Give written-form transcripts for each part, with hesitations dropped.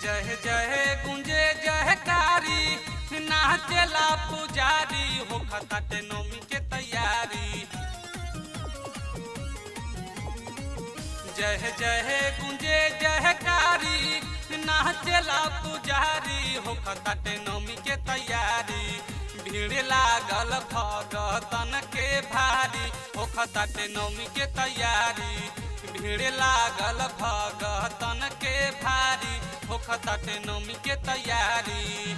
जय जय गुंजे जयकारी नाचेला पुजारी होखताटे नौमी के तैयारी। जय जय गुंजे जयकारी नाचेला पुजारी होखताटे नौमी के तैयारी। भीड़ लागल भगतन के भारी होखताटे नौमी के तैयारी। भीड़ लागल भगतन के भारी होखताटे नौमी के तैयारी।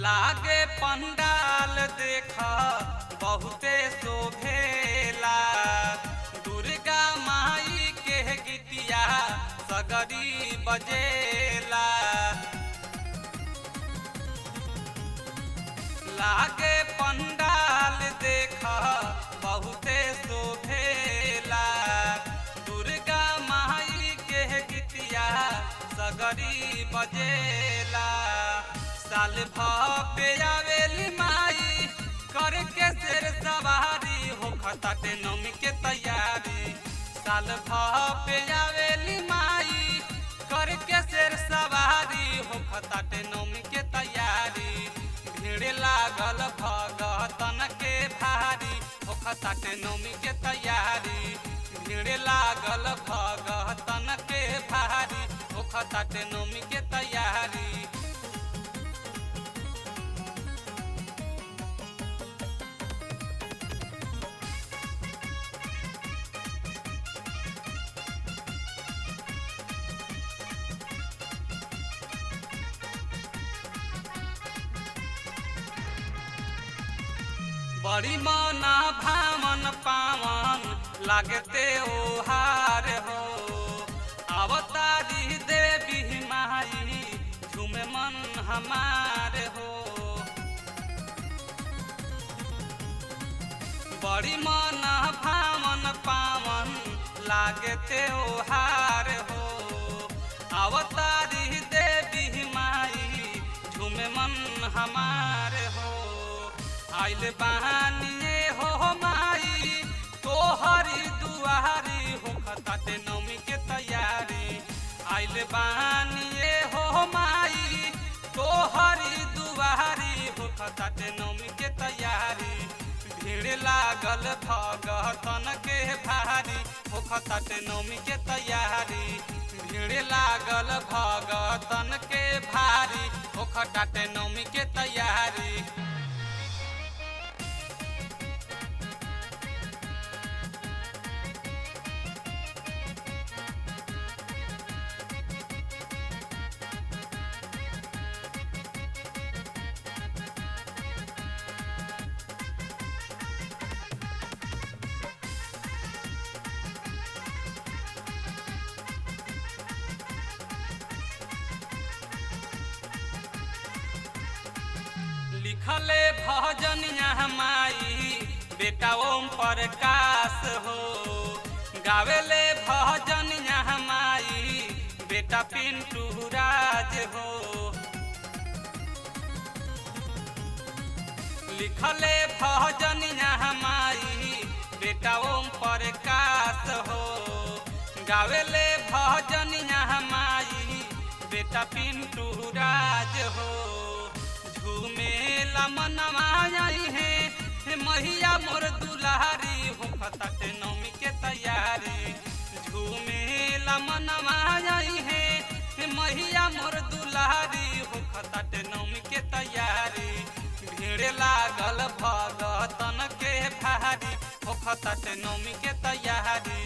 लागे पंडाल देखा बहुते शोभेला। दुर्गा माई के गीतिया सगरी बजेला। लागे पंडाल देखा बहुते शोभेला। दुर्गा माई के गीतिया सगरी बजेला। साल भपे आवेली माई करके शेर सवारी होखताटे नौमी के तैयारी। साल भपे आवेली माई करके शेर सवारी होखताटे नौमी के तैयारी। भीड़ लागल भगतन के भारी होखताटे नौमी के तैयारी। भीड़ लागल भगतन के भारी होखताटे नौमी के तैयारी। बड़ी मना भावन पावन लागते ओहार हो। अवतारी देवी माई झूमे मन हमार हो। बड़ी मना भावन पावन लागते ओहार हो। अवतारी देवी माई झूमे मन हमार हो। आइल बहानिए हो माई तोहरी दुआरी होखताटे नौमी के तैयारी। आइल बहानिए हो माई तोहरी दुआरी होखताटे नौमी के तैयारी। भीड़ लागल भगतन के भारी होखताटे नौमी के तैयारी। भीड़ लागल भगतन के भारी होखताटे नौमी के तैयारी। लिखले भजनिया माई बेटा ओम प्रकाश हो। गावेले भजनिया माई बेटा पिंटू राज हो। लिखले भजनिया माई बेटा ओम प्रकाश हो। गावेले भजनिया माई बेटा पिंटू राज हो। झूमेला मनवा आई है मैया मोर दुलारी होखताटे नौमी के तैयारी। झूमेला मनवा आई है मैया मोर दुलारी होखताटे नौमी के तैयारी। भीड़ लागल भगतन के भारी होखताटे नौमी के तैयारी।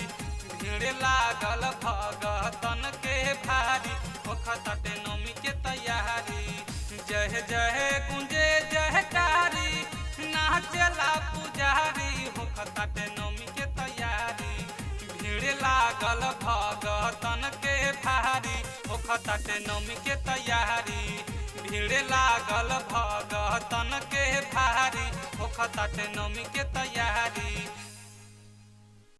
भीड़ लागल भगतन के भारी होखताटे नौमी के तैयारी। जय जय गुंजे जयकारी नाचेला पुजारी होखताटे नौमी के तैयारी। भीड़ लागल भगतन के भारी होखताटे नौमी के तैयारी। भीड़ लागल भगतन के भारी होखताटे नवमी के तैयारी।